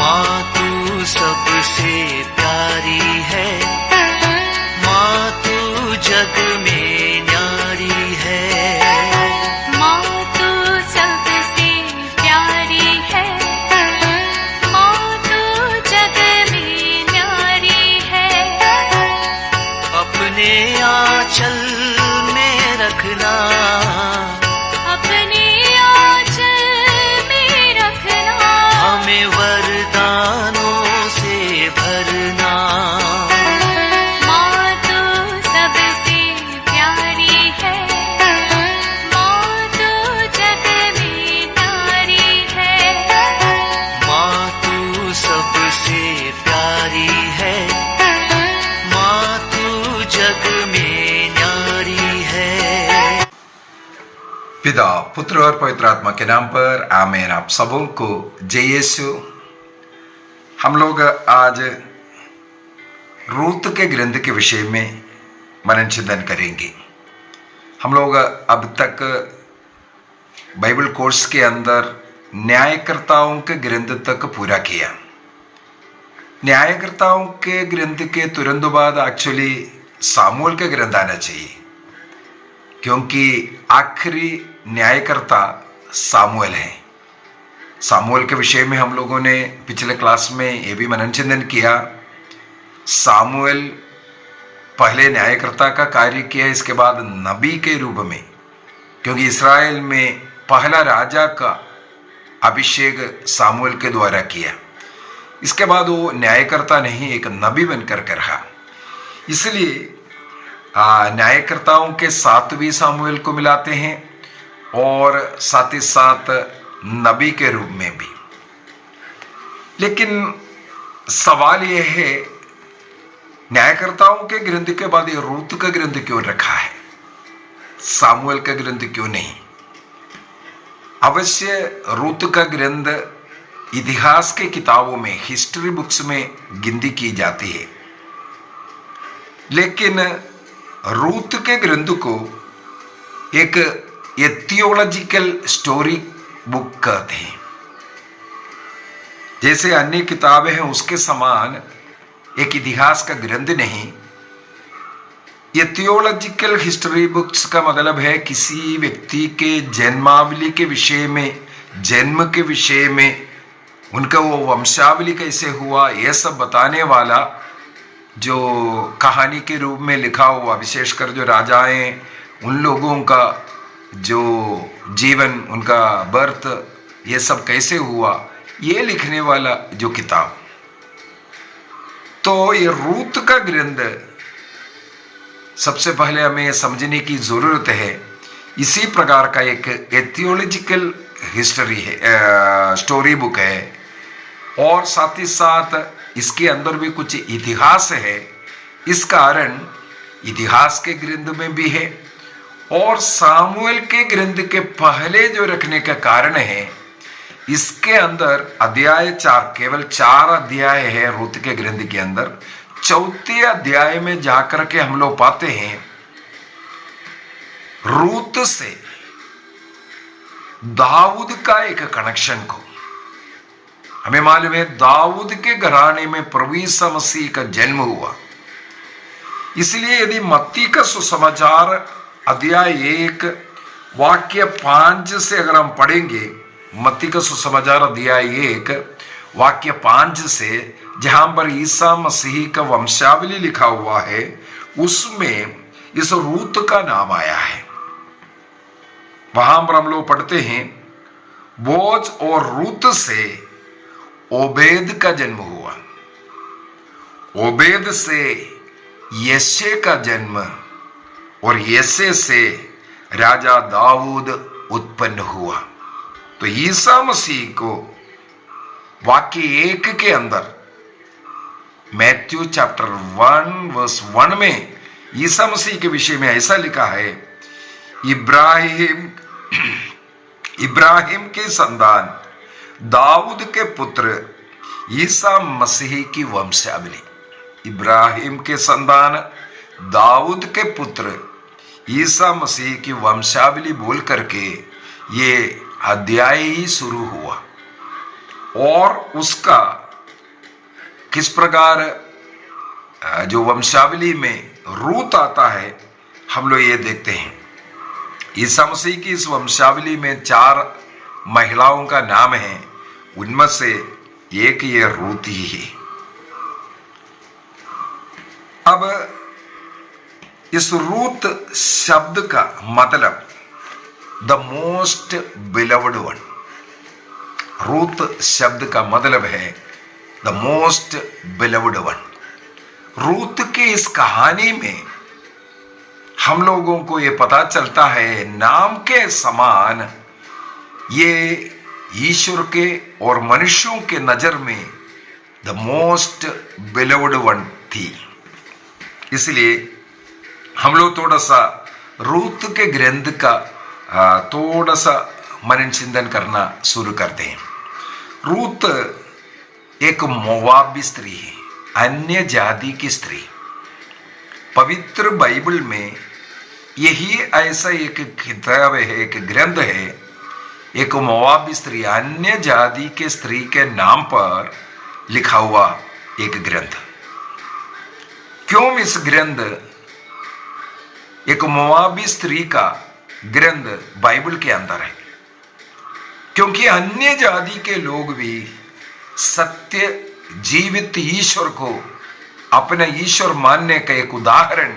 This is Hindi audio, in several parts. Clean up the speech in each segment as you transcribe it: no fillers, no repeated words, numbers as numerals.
माँ तू सबसे प्यारी है, माँ तू जग में न्यारी है। माँ तू सबसे प्यारी है, माँ तू जग में न्यारी है। अपने आंचल में रखना, अपने आंचल में रखना, हमें वरदानों से भरना। माँ तू सबसे प्यारी है, माँ तू जग में न्यारी है। माँ तू सबसे प्यारी है, माँ तू जग में न्यारी है। पिता, पुत्र और पवित्र आत्मा के नाम पर आमीन। आप सबों को जय यीशु। हम लोग आज रूत के ग्रंथ के विषय में मनन चिंतन करेंगे। हम लोग अब तक बाइबल कोर्स के अंदर न्यायकर्ताओं के ग्रंथ तक पूरा किया। न्यायकर्ताओं के ग्रंथ के तुरंत बाद एक्चुअली सामुएल के ग्रंथ आना चाहिए, क्योंकि आखिरी न्यायकर्ता सामुएल है। सामुएल के विषय में हम लोगों ने पिछले क्लास में ये भी मनन चिंतन किया। सामुएल पहले न्यायकर्ता का कार्य किया, इसके बाद नबी के रूप में, क्योंकि इस्राएल में पहला राजा का अभिषेक सामुएल के द्वारा किया। इसके बाद वो न्यायकर्ता नहीं, एक नबी बनकर के रहा। इसलिए न्यायकर्ताओं के साथ भी सामुएल को मिलाते हैं और साथ ही साथ नबी के रूप में भी। लेकिन सवाल यह है, न्यायकर्ताओं के ग्रंथ के बाद ये रूत का ग्रंथ क्यों रखा है, सामुएल का ग्रंथ क्यों नहीं? अवश्य रूत का ग्रंथ इतिहास के किताबों में, हिस्ट्री बुक्स में गिनती की जाती है, लेकिन रूत के ग्रंथ को एक थियोलॉजिकल स्टोरी बुक कहते हैं। जैसे अन्य किताबें हैं उसके समान एक इतिहास का ग्रंथ नहीं। ये थियोलॉजिकल हिस्ट्री बुक्स का मतलब है किसी व्यक्ति के जन्मावली के विषय में, जन्म के विषय में, उनका वो वंशावली कैसे हुआ, यह सब बताने वाला जो कहानी के रूप में लिखा हुआ, विशेषकर जो राजाएं, उन लोगों का जो जीवन, उनका बर्थ, ये सब कैसे हुआ, ये लिखने वाला जो किताब। तो ये रूत का ग्रंथ सबसे पहले हमें समझने की जरूरत है। इसी प्रकार का एक थियोलॉजिकल हिस्ट्री है, स्टोरी बुक है, और साथ ही साथ इसके अंदर भी कुछ इतिहास है। इस कारण इतिहास के ग्रंथ में भी है, और सामुएल के ग्रंथ के पहले जो रखने का कारण है, इसके अंदर अध्याय 4, केवल 4 अध्याय है रूत के ग्रंथ के अंदर। चौथे अध्याय में जाकर के हम लोग पाते हैं रूत से दाऊद का एक कनेक्शन को। हमें मालूम है दाऊद के घराने में प्रभु यीशु मसीह का जन्म हुआ। इसलिए यदि मत्ती का सुसमाचार अध्याय 1 वाक्य 5 से अगर हम पढ़ेंगे, मत्ती का सुसमाचार अध्याय 1 वाक्य 5 से, जहां पर ईसा मसीह का वंशावली लिखा हुआ है, उसमें इस रूत का नाम आया है। वहां पर हम लोग पढ़ते हैं, बोज और रूत से ओबेद का जन्म हुआ, ओबेद से यशे का जन्म, और यशे से राजा दाऊद उत्पन्न हुआ। तो ईसा मसीह को वाक्य 1 के अंदर, मैथ्यू चैप्टर 1 वर्स 1 में ईसा मसीह के विषय में ऐसा लिखा है, इब्राहिम के संतान दाऊद के पुत्र ईसा मसीह की वंशावली। इब्राहिम के संतान दाऊद के पुत्र ईसा मसीह की वंशावली बोल करके ये अध्याय ही शुरू हुआ, और उसका किस प्रकार जो वंशावली में रूत आता है, हम लोग ये देखते हैं। ईसा मसीह की इस वंशावली में 4 महिलाओं का नाम है, उनमें से एक ये रूत ही है। अब इस रूत शब्द का मतलब the most beloved one. Ruth शब्द का मतलब है the most beloved one. Ruth की इस कहानी में हम लोगों को ये पता चलता है, नाम के समान ये ईश्वर के और मनुष्यों के नजर में द मोस्ट बिलव्ड वन थी। इसलिए हम लोग थोड़ा सा रूत के ग्रंथ का थोड़ा सा मनन चिंतन करना शुरू करते हैं। रूत एक मोवाबी स्त्री है, अन्य जाति की स्त्री। पवित्र बाइबल में यही ऐसा एक किताब है, एक ग्रंथ है, एक मोवाबी स्त्री, अन्य जाति के स्त्री के नाम पर लिखा हुआ एक ग्रंथ। क्यों इस ग्रंथ, एक मोवाबी स्त्री का ग्रंथ बाइबल के अंदर है? क्योंकि अन्य जाति के लोग भी सत्य जीवित ईश्वर को अपना ईश्वर मानने का एक उदाहरण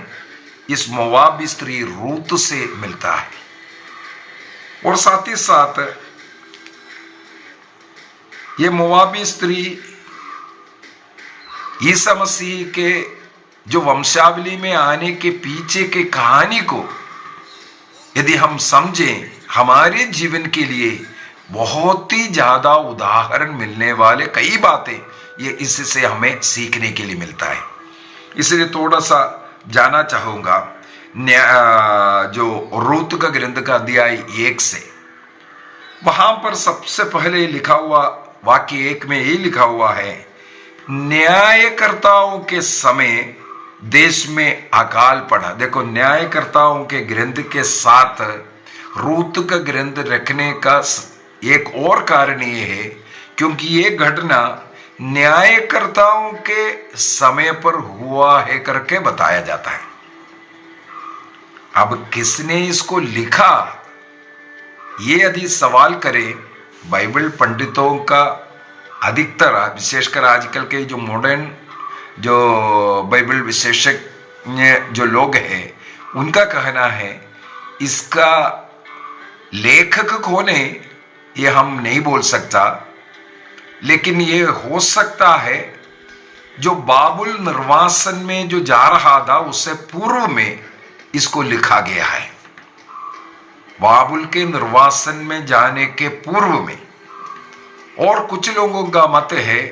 इस मोवाबी स्त्री रूत से मिलता है। और साथ ही साथ ये मोवाबी स्त्री ईसा मसीह के जो वंशावली में आने के पीछे के कहानी को यदि हम समझें, हमारे जीवन के लिए बहुत ही ज्यादा उदाहरण मिलने वाले कई बातें ये इससे हमें सीखने के लिए मिलता है। इसलिए थोड़ा सा जाना चाहूंगा जो रूत का ग्रंथ का अध्याय 1 से। वहां पर सबसे पहले लिखा हुआ वाक्य 1 में यही लिखा हुआ है, न्यायकर्ताओं के समय देश में अकाल पड़ा। देखो, न्यायकर्ताओं के ग्रंथ के साथ रूत का ग्रंथ रखने का एक और कारण ये है क्योंकि ये घटना न्यायकर्ताओं के समय पर हुआ है करके बताया जाता है। अब किसने इसको लिखा, ये यदि सवाल करें बाइबल पंडितों का, अधिकतर विशेषकर आजकल के जो मॉडर्न जो बाइबल विशेषज्ञ जो लोग हैं, उनका कहना है इसका लेखक कौन है ये हम नहीं बोल सकता, लेकिन ये हो सकता है जो बाबुल निर्वासन में जो जा रहा था उससे पूर्व में इसको लिखा गया है। बाबुल के निर्वासन में जाने के पूर्व में। और कुछ लोगों का मत है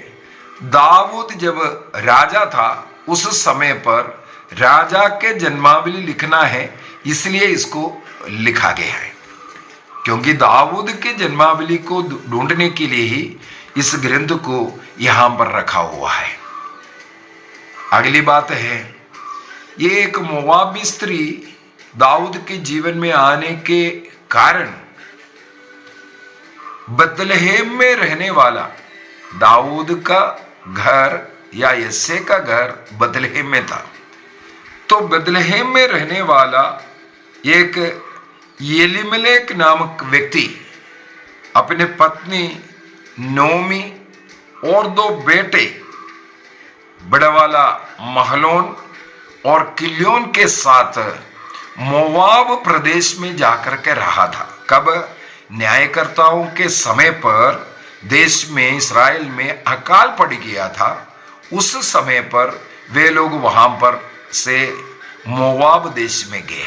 दाऊद जब राजा था उस समय पर राजा के जन्मावली लिखना है, इसलिए इसको लिखा गया है। क्योंकि दाऊद के जन्मावली को ढूंढने के लिए ही इस ग्रंथ को यहां पर रखा हुआ है। अगली बात है, ये एक मोवाबी स्त्री दाऊद के जीवन में आने के कारण बथलेहम में रहने वाला, दाऊद का घर या यस्से का घर बथलेहम में था, तो बथलेहम में रहने वाला एक एलीमेलेक नामक व्यक्ति अपने पत्नी नोमी और 2 बेटे बड़ा वाला महलोन और किल्योन के साथ मोवाब प्रदेश में जाकर के रहा था। कब? न्यायकर्ताओं के समय पर देश में, इस्राएल में अकाल पड़ गया था, उस समय पर वे लोग वहां पर से मोवाब देश में गए।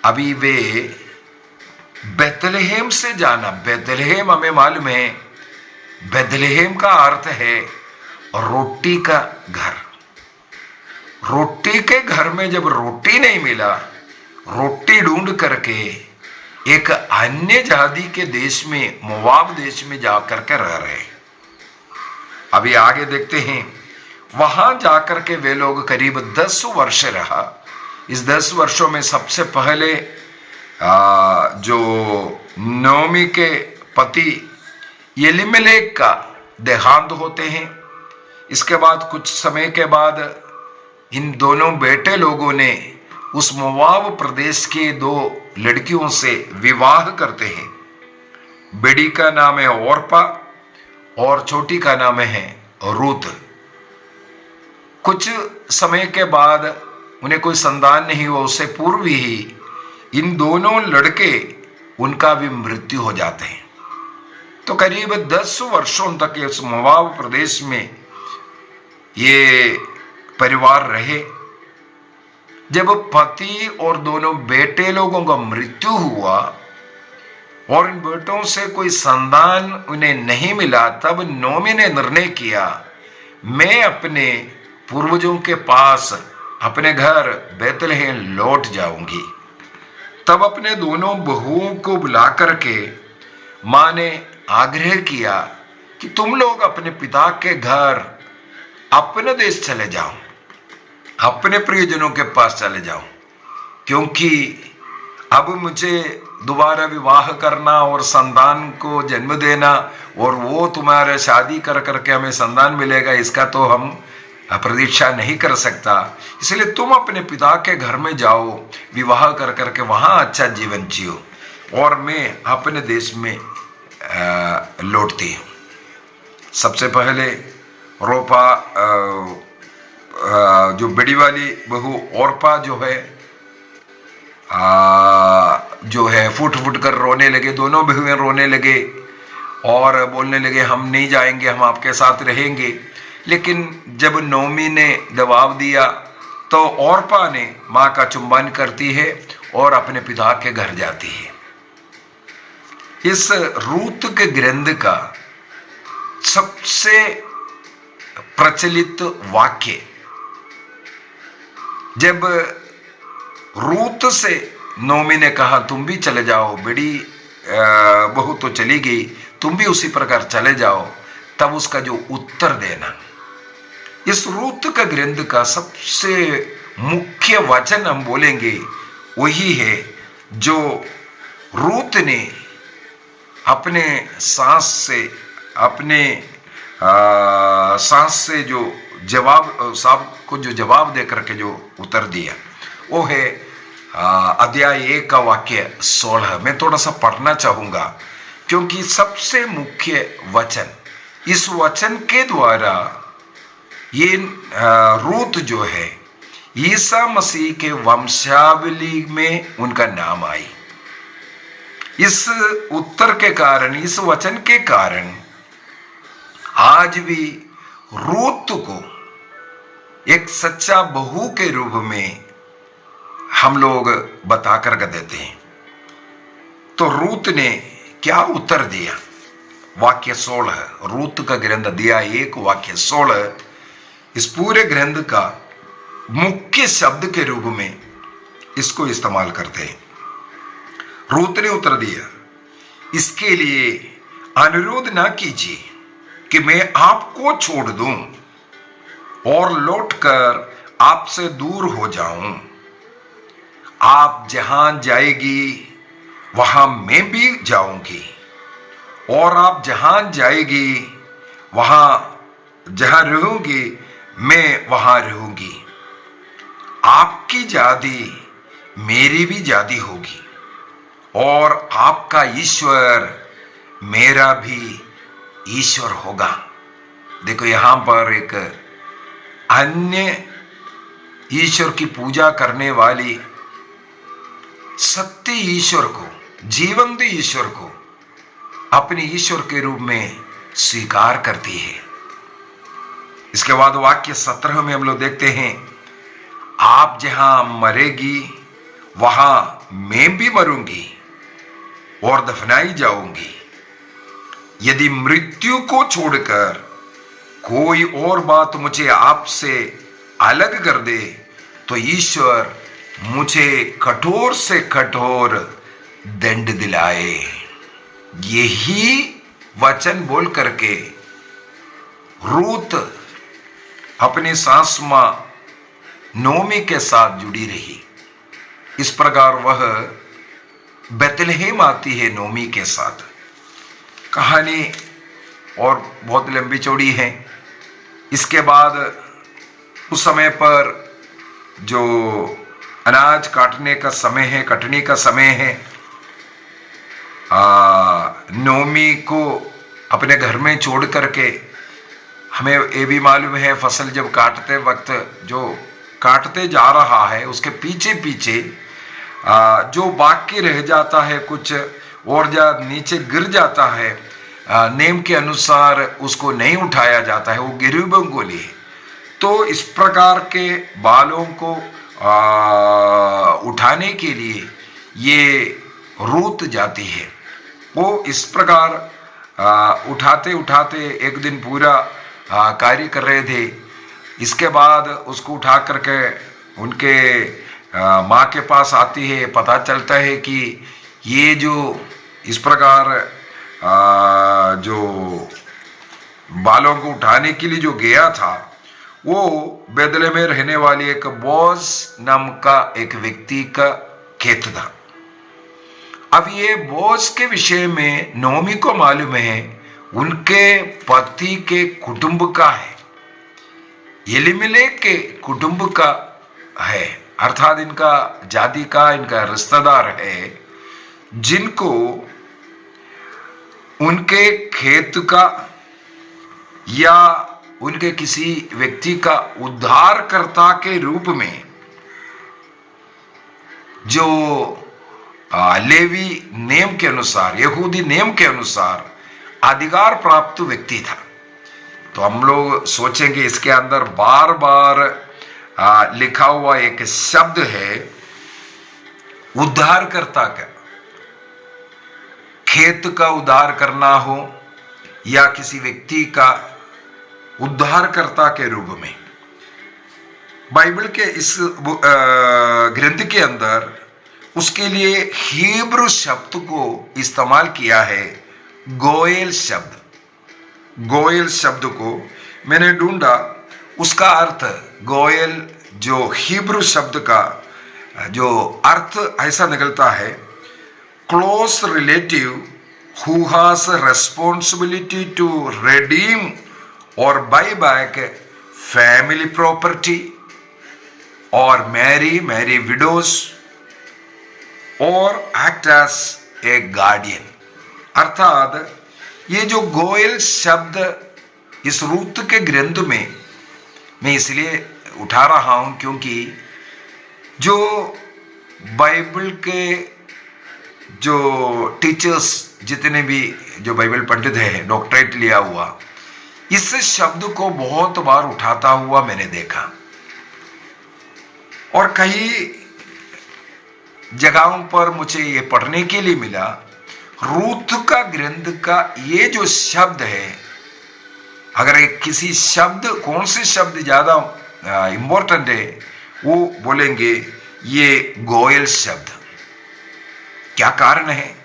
अभी वे बेथलेहम से जाना, बेथलेहम हमें मालूम है, बेथलेहम का अर्थ है रोटी का घर। रोटी के घर में जब रोटी नहीं मिला, रोटी ढूंढ करके एक अन्य जाति के देश में, मोवाब देश में जाकर के रह रहे। अभी आगे देखते हैं, वहां जाकर के वे लोग करीब 10 वर्ष रहा। इस 10 वर्षों में सबसे पहले जो नोमी के पति एलीमेलेक का देहांत होते हैं। इसके बाद कुछ समय के बाद इन दोनों बेटे लोगों ने उस मोआब प्रदेश के दो लड़कियों से विवाह करते हैं। बड़ी का नाम है ओर्पा और छोटी का नाम है रूत। कुछ समय के बाद उन्हें कोई संतान नहीं हुआ, उससे पूर्व ही इन दोनों लड़के उनका भी मृत्यु हो जाते हैं। तो करीब 10 वर्षों तक इस मोआब प्रदेश में ये परिवार रहे। जब पति और दोनों बेटे लोगों का मृत्यु हुआ और इन बेटों से कोई संतान उन्हें नहीं मिला, तब नोमी ने निर्णय किया, मैं अपने पूर्वजों के पास अपने घर बैतलहम लौट जाऊंगी। तब अपने दोनों बहुओं को बुला करके माँ ने आग्रह किया कि तुम लोग अपने पिता के घर अपने देश चले जाओ, अपने प्रियजनों के पास चले जाओ, क्योंकि अब मुझे दोबारा विवाह करना और संतान को जन्म देना और वो तुम्हारे शादी कर करके हमें संतान मिलेगा, इसका तो हम प्रतीक्षा नहीं कर सकता। इसलिए तुम अपने पिता के घर में जाओ, विवाह कर करके वहाँ अच्छा जीवन जियो और मैं अपने देश में लौटती हूँ। सबसे पहले रोपा जो बड़ी वाली बहू ओर्पा जो है फुट फुट कर रोने लगे। दोनों बहुएं रोने लगे और बोलने लगे, हम नहीं जाएंगे, हम आपके साथ रहेंगे। लेकिन जब नोमी ने दबाव दिया तो ओर्पा ने माँ का चुंबन करती है और अपने पिता के घर जाती है। इस रूत के ग्रंथ का सबसे प्रचलित वाक्य, जब रूत से नोमी ने कहा तुम भी चले जाओ, बड़ी बहू तो चली गई, तुम भी उसी प्रकार चले जाओ, तब उसका जो उत्तर देना, इस रूत का ग्रंथ का सबसे मुख्य वचन हम बोलेंगे वही है जो रूत ने अपने सांस से जो जवाब साहब को जो जवाब दे करके जो उत्तर दिया, वो है अध्याय 1 का वाक्य 16। मैं थोड़ा सा पढ़ना चाहूंगा क्योंकि सबसे मुख्य वचन, इस वचन के द्वारा ये रूत जो है ईसा मसीह के वंशावली में उनका नाम आई। इस उत्तर के कारण, इस वचन के कारण आज भी रूत को एक सच्चा बहू के रूप में हम लोग बता कर देते हैं। तो रूत ने क्या उत्तर दिया? वाक्य 16, रूत का ग्रंथ अध्याय 1 वाक्य 16 इस पूरे ग्रंथ का मुख्य शब्द के रूप में इसको इस्तेमाल करते हैं। रूत ने उत्तर दिया, इसके लिए अनुरोध ना कीजिए कि मैं आपको छोड़ दूं और लौटकर आपसे दूर हो जाऊं। आप जहां जाएगी वहां मैं भी जाऊंगी और आप जहां जाएगी वहां जहां रहूंगी मैं वहां रहूंगी। आपकी जाति मेरी भी जाति होगी और आपका ईश्वर मेरा भी ईश्वर होगा। देखो यहां पर एक अन्य ईश्वर की पूजा करने वाली सत्य ईश्वर को, जीवंत ईश्वर को अपने ईश्वर के रूप में स्वीकार करती है। इसके बाद वाक्य 17 में हम लोग देखते हैं, आप जहां मरेगी वहां मैं भी मरूंगी और दफनाई जाऊंगी। यदि मृत्यु को छोड़कर कोई और बात मुझे आपसे अलग कर दे तो ईश्वर मुझे कठोर से कठोर दंड दिलाए। यही वचन बोल करके रूत अपनी सास मां नोमी के साथ जुड़ी रही। इस प्रकार वह बैतलहम आती है नोमी के साथ। कहानी और बहुत लंबी चौड़ी है, इसके बाद उस समय पर जो अनाज काटने का समय है, कटनी का समय है, नोमी को अपने घर में छोड़ करके, हमें ये भी मालूम है फसल जब काटते वक्त जो काटते जा रहा है उसके पीछे पीछे जो बाकी रह जाता है कुछ और जा नीचे गिर जाता है, नेम के अनुसार उसको नहीं उठाया जाता है, वो गरीबों को लिए। तो इस प्रकार के बालों को उठाने के लिए ये रूत जाती है। वो इस प्रकार उठाते उठाते एक दिन पूरा कार्य कर रहे थे। इसके बाद उसको उठा करके उनके माँ के पास आती है। पता चलता है कि ये जो इस प्रकार जो बालों को उठाने के लिए जो गया था वो बेदले में रहने वाली एक बोज नाम का एक व्यक्ति का खेत था। अब ये बोज के विषय में नोमी को मालूम है, उनके पति के कुटुंब का है, एलीमेलेक के कुटुंब का है, अर्थात इनका जाति का, इनका रिश्तेदार है, जिनको उनके खेत का या उनके किसी व्यक्ति का उद्धारकर्ता के रूप में जो लेवी नेम के अनुसार, यहूदी नेम के अनुसार अधिकार प्राप्त व्यक्ति था। तो हम लोग सोचेंगे इसके अंदर बार बार लिखा हुआ एक शब्द है उद्धारकर्ता का। खेत का उद्धार करना हो या किसी व्यक्ति का उद्धारकर्ता के रूप में, बाइबल के इस ग्रंथ के अंदर उसके लिए हिब्रू शब्द को इस्तेमाल किया है, गोएल शब्द। गोएल शब्द को मैंने ढूंढा, उसका अर्थ गोएल जो हिब्रू शब्द का जो अर्थ ऐसा निकलता है, close relative who has responsibility to redeem or buy back family property or marry widows or act as a guardian। अर्थात ये जो गोयल शब्द इस रूत के ग्रंथ में मैं इसलिए उठा रहा हूं क्योंकि जो बाइबल के जो टीचर्स जितने भी जो बाइबल पंडित हैं, डॉक्टरेट लिया हुआ, इस शब्द को बहुत बार उठाता हुआ मैंने देखा और कई जगहों पर मुझे ये पढ़ने के लिए मिला। रूत का ग्रंथ का ये जो शब्द है, अगर एक किसी शब्द, कौन से शब्द ज्यादा इंपॉर्टेंट है, वो बोलेंगे ये गोयल शब्द। क्या कारण है?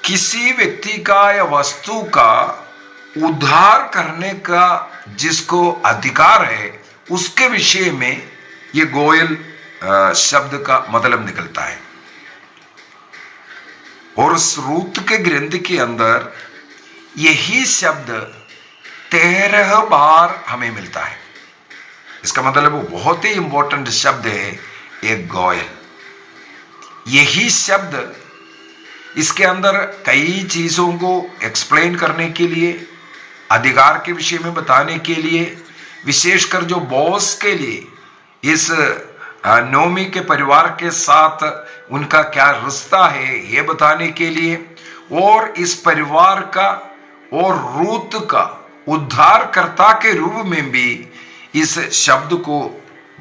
किसी व्यक्ति का या वस्तु का उद्धार करने का जिसको अधिकार है, उसके विषय में ये गोयल शब्द का मतलब निकलता है। और उस रूत के ग्रंथ के अंदर यही शब्द 13 बार हमें मिलता है। इसका मतलब वो बहुत ही इंपॉर्टेंट शब्द है, एक गोयल। यही शब्द इसके अंदर कई चीजों को एक्सप्लेन करने के लिए, अधिकार के विषय में बताने के लिए, विशेषकर जो बॉस के लिए इस नोमी के परिवार के साथ उनका क्या रिश्ता है ये बताने के लिए, और इस परिवार का और रूत का उद्धारकर्ता के रूप में भी इस शब्द को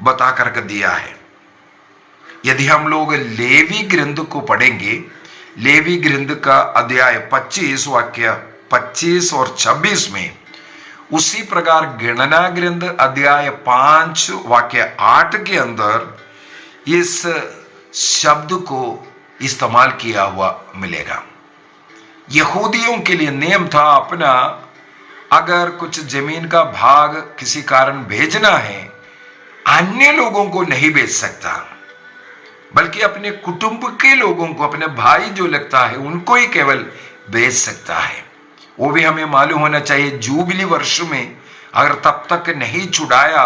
बता करके दिया है। यदि हम लोग लेवी ग्रंथ को पढ़ेंगे, लेवी ग्रंथ का अध्याय 25 वाक्य 25 और 26 में, उसी प्रकार गणना ग्रंथ अध्याय 5 वाक्य 8 के अंदर इस शब्द को इस्तेमाल किया हुआ मिलेगा। यहूदियों के लिए नियम था, अपना अगर कुछ जमीन का भाग किसी कारण भेजना है, अन्य लोगों को नहीं भेज सकता, बल्कि अपने कुटुंब के लोगों को, अपने भाई जो लगता है उनको ही केवल भेज सकता है। वो भी हमें मालूम होना चाहिए, जुबली वर्ष में अगर तब तक नहीं छुड़ाया,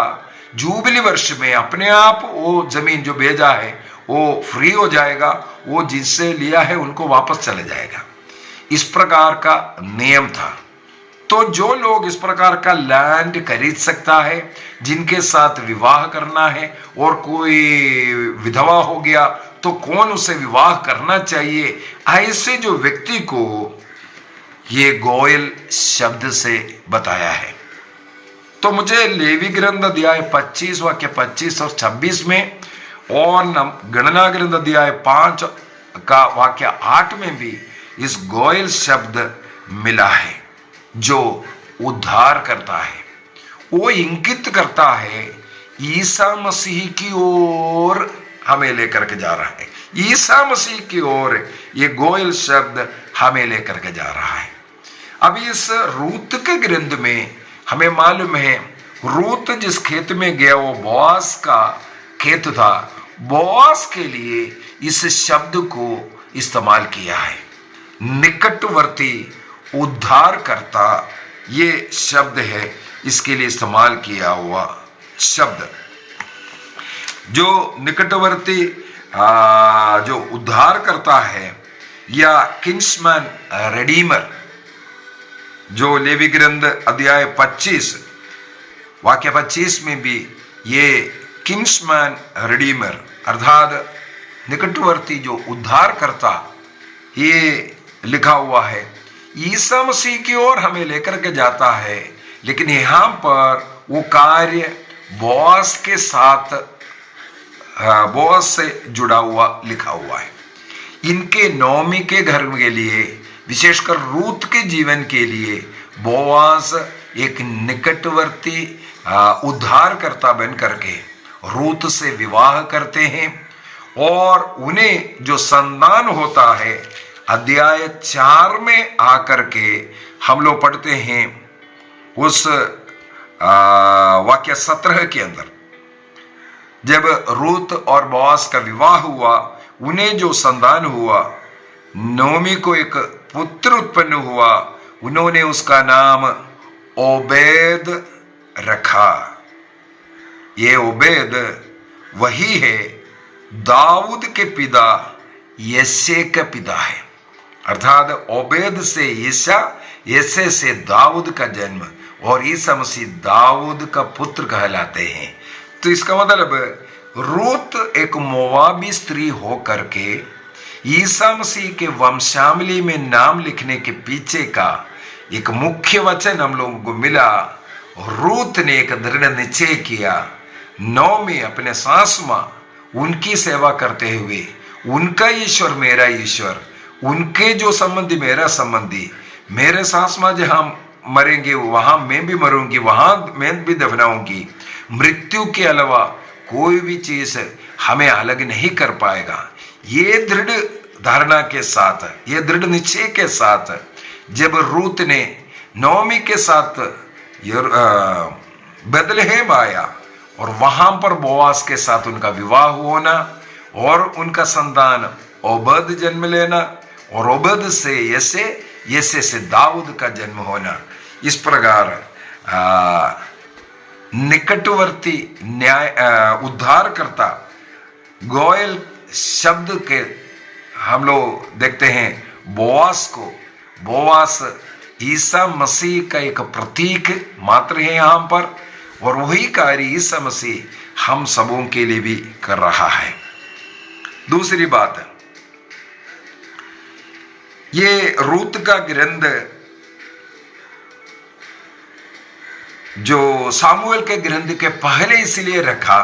जुबली वर्ष में अपने आप वो जमीन जो भेजा है वो फ्री हो जाएगा, वो जिससे लिया है उनको वापस चले जाएगा। इस प्रकार का नियम था। तो जो लोग इस प्रकार का लैंड खरीद सकता है, जिनके साथ विवाह करना है, और कोई विधवा हो गया तो कौन उसे विवाह करना चाहिए, ऐसे जो व्यक्ति को ये गोयल शब्द से बताया है। तो मुझे लेवी ग्रंथ अध्याय 25 वाक्य 25 और 26 में, और गणना ग्रंथ अध्याय 5 का वाक्य 8 में भी इस गोयल शब्द मिला है, जो उद्धार करता है। वो इंगित करता है ईसा मसीह की ओर हमें लेकर के जा रहा है। ईसा मसीह की ओर ये गोयल शब्द हमें लेकर के जा रहा है। अभी इस रूत के ग्रंथ में हमें मालूम है, रूत जिस खेत में गया वो बोआज का खेत था। बोआज के लिए इस शब्द को इस्तेमाल किया है। निकटवर्ती, उद्धार करता, ये शब्द है इसके लिए इस्तेमाल किया हुआ शब्द। जो निकटवर्ती जो उद्धार करता है, या किंग्समैन रेडीमर, जो लेवी ग्रंथ अध्याय 25 वाक्य 25 में भी ये किंग्समैन रिडीमर अर्थात निकटवर्ती जो उद्धार करता, ये लिखा हुआ है। ईसा मसीह की ओर हमें लेकर के जाता है, लेकिन यहाँ पर वो कार्य बोआज के साथ, बोआज से जुड़ा हुआ लिखा हुआ है। इनके नौमी के घर के लिए, विशेषकर रूत के जीवन के लिए बोआज एक निकटवर्ती उद्धारकर्ता बन करके रूत से विवाह करते हैं, और उन्हें जो संतान होता है अध्याय 4 में आकर के हम लोग पढ़ते हैं उस वाक्य 17 के अंदर, जब रूत और बोआज का विवाह हुआ, उन्हें जो संतान हुआ, नोमी को एक पुत्र उत्पन्न हुआ, उन्होंने उसका नाम ओबेद रखा। ये ओबेद वही है दाऊद के पिता यसे का पिता है, अर्थात ओबेद से ईसा, यसे से दाऊद का जन्म, और ईसा मसीह दाऊद का पुत्र कहलाते हैं। तो इसका मतलब रूत एक मोवाबी स्त्री हो करके ईसा मसीह के वंशावली में नाम लिखने के पीछे का एक मुख्य वचन हम लोगों को मिला। रूत ने एक दृढ़ निश्चय किया, नौमी अपने सास मां उनकी सेवा करते हुए, उनका ईश्वर मेरा ईश्वर, उनके जो संबंधी मेरा संबंधी, मेरे सास मां जहां मरेंगे वहां मैं भी मरूंगी, वहां मैं भी दफनाऊंगी। मृत्यु के अलावा कोई भी चीज हमें अलग नहीं कर पाएगा। ये दृढ़ धारणा के साथ, ये दृढ़ निश्चय के साथ जब रूत ने नौमी के साथ बेथलेहम आया, और वहां पर बोआज के साथ उनका विवाह होना, और उनका संतान ओबद जन्म लेना, और ओबद से यसे, यसे से दाऊद का जन्म होना, इस प्रकार निकटवर्ती न्याय उद्धार करता गोयल शब्द के हम लोग देखते हैं बोआज को। बोआज ईसा मसीह का एक प्रतीक मात्र है यहाँ पर, और वही कार्य ईसा मसीह हम सबों के लिए भी कर रहा है। दूसरी बात, ये रूत का ग्रंथ जो सामुएल के ग्रंथ के पहले इसलिए रखा,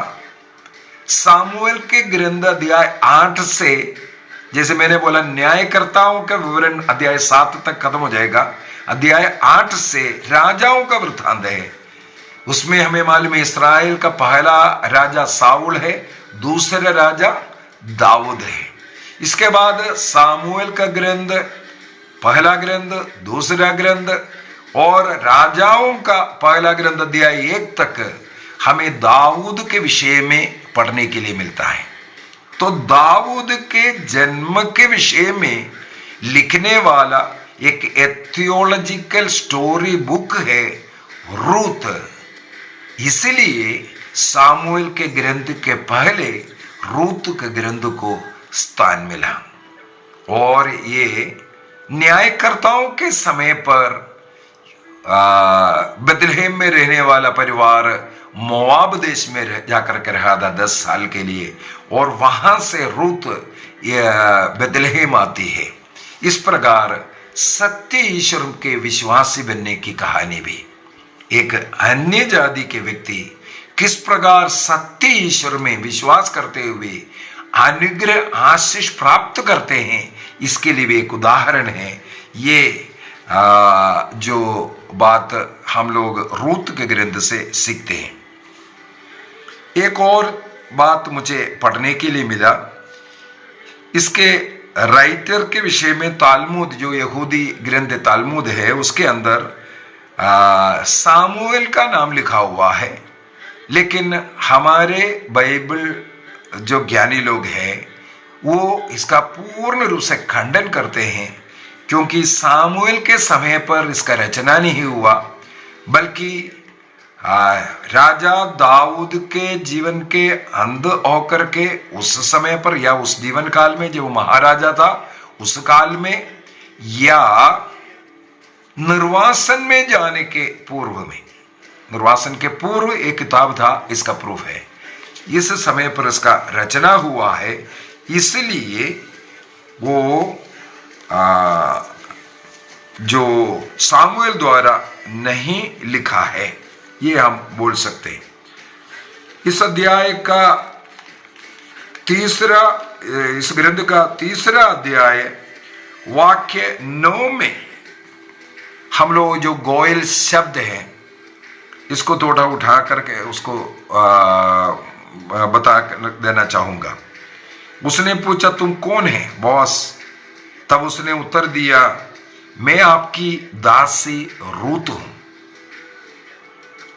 सामुएल के ग्रंथ अध्याय 8 से, जैसे मैंने बोला न्यायकर्ताओं का विवरण अध्याय 7 तक खत्म हो जाएगा, अध्याय 8 से राजाओं का वृत्तांत है। उसमें हमें मालूम है इस्राएल का पहला राजा साउल है, दूसरा राजा दाऊद है। इसके बाद सामुएल का ग्रंथ, पहला ग्रंथ, दूसरा ग्रंथ, और राजाओं का पहला ग्रंथ अध्याय 1 तक हमें दाऊद के विषय में पढ़ने के लिए मिलता है। तो दाऊद के जन्म के विषय में लिखने वाला एक एथियोलॉजिकल स्टोरी बुक है रूत। इसलिए सामुएल के ग्रंथ के पहले रूत के ग्रंथ को स्थान मिला। और ये न्यायकर्ताओं के समय पर बेथलेहम में रहने वाला परिवार मोआब देश में जाकर के रहा था 10 साल के लिए, और वहां से रूत बेथलेहम आती है। इस प्रकार सत्य ईश्वर के विश्वासी बनने की कहानी भी, एक अन्य जाति के व्यक्ति किस प्रकार सत्य ईश्वर में विश्वास करते हुए अनुग्रह आशीष प्राप्त करते हैं, इसके लिए भी एक उदाहरण है। ये जो बात हम लोग रूत के ग्रंथ से सीखते हैं। एक और बात मुझे पढ़ने के लिए मिला, इसके राइटर के विषय में तालमुद, जो यहूदी ग्रंथ तालमुद है, उसके अंदर सामुएल का नाम लिखा हुआ है, लेकिन हमारे बाइबल जो ज्ञानी लोग हैं वो इसका पूर्ण रूप से खंडन करते हैं, क्योंकि सामुएल के समय पर इसका रचना नहीं हुआ, बल्कि राजा दाऊद के जीवन के अंत होकर के उस समय पर, या उस जीवन काल में जो महाराजा था उस काल में, या निर्वासन में जाने के पूर्व में, निर्वासन के पूर्व एक किताब था, इसका प्रूफ है। इस समय पर इसका रचना हुआ है, इसलिए वो जो सामुएल द्वारा नहीं लिखा है, ये हम बोल सकते हैं। इस अध्याय का इस ग्रंथ का तीसरा अध्याय वाक्य 9 में हम लोग जो गोयल शब्द है, इसको थोड़ा उठा करके उसको बता देना चाहूंगा। उसने पूछा, तुम कौन है बॉस? तब उसने उत्तर दिया, मैं आपकी दासी रूत हूं।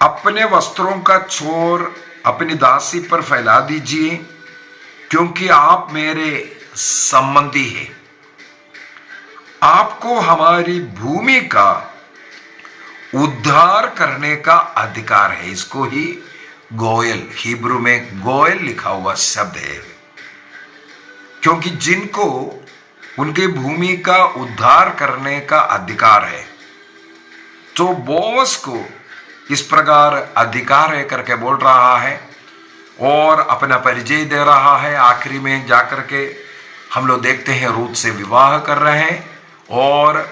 अपने वस्त्रों का छोर अपनी दासी पर फैला दीजिए, क्योंकि आप मेरे संबंधी हैं। आपको हमारी भूमि का उद्धार करने का अधिकार है। इसको ही गोयल, हिब्रू में गोयल लिखा हुआ शब्द है, क्योंकि जिनको उनके भूमि का उद्धार करने का अधिकार है, तो बोअज को इस प्रकार अधिकार है करके बोल रहा है और अपना परिचय दे रहा है। आखिरी में जाकर के हम लोग देखते हैं रूत से विवाह कर रहे हैं, और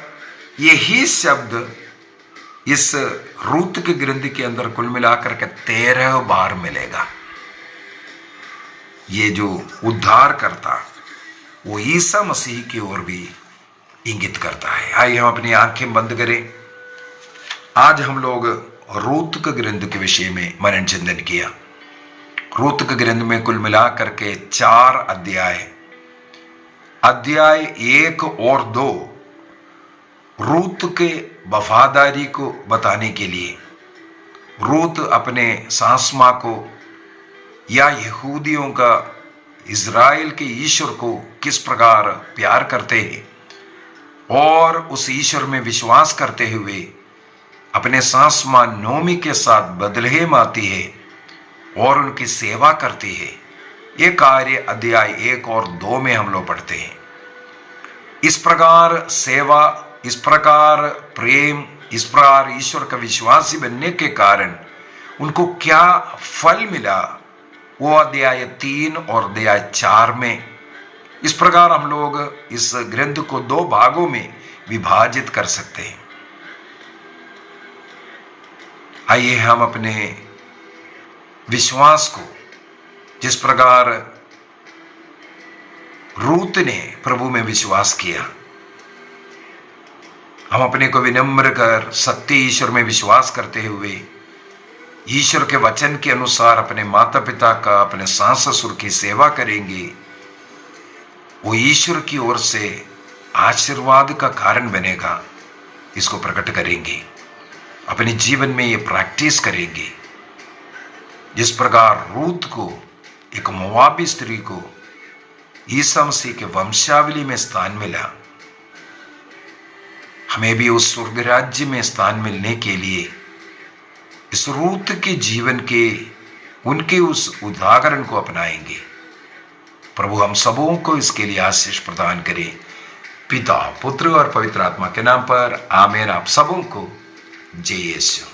यही शब्द इस रूत के ग्रंथ के अंदर कुल मिलाकर के 13 बार मिलेगा। ये जो उद्धार करता वो ईसा मसीह की ओर भी इंगित करता है। आइए हम अपनी आंखें बंद करें। आज हम लोग रूत के ग्रंथ के विषय में मनन चिंतन किया। रूत के ग्रंथ में कुल मिलाकर के 4 अध्याय 1 और 2 रूत के वफादारी को बताने के लिए, रूत अपने सास मां को या यहूदियों का इज़राइल के ईश्वर को किस प्रकार प्यार करते हैं और उस ईश्वर में विश्वास करते हुए अपने सास मां नोमी के साथ बेथलेहम आती है और उनकी सेवा करती है। ये कार्य अध्याय 1 और 2 में हम लोग पढ़ते हैं। इस प्रकार सेवा, इस प्रकार प्रेम, इस प्रकार ईश्वर का विश्वासी बनने के कारण उनको क्या फल मिला, वो अध्याय 3 और अध्याय 4 में। इस प्रकार हम लोग इस ग्रंथ को 2 भागों में विभाजित कर सकते हैं। आइए हम अपने विश्वास को, जिस प्रकार रूत ने प्रभु में विश्वास किया, हम अपने को विनम्र कर सत्य ईश्वर में विश्वास करते हुए ईश्वर के वचन के अनुसार अपने माता पिता का, अपने सास ससुर की सेवा करेंगे। वो ईश्वर की ओर से आशीर्वाद का कारण बनेगा। इसको प्रकट करेंगे, अपने जीवन में ये प्रैक्टिस करेंगे। जिस प्रकार रूत को, एक मोआबी स्त्री को ईसा मसीह के वंशावली में स्थान मिला, हमें भी उस स्वर्ग राज्य में स्थान मिलने के लिए इस रूत के जीवन के उनके उस उदाहरण को अपनाएंगे। प्रभु हम सबों को इसके लिए आशीष प्रदान करे। पिता, पुत्र और पवित्र आत्मा के नाम पर आमीन। आप सबों को जय यीशु।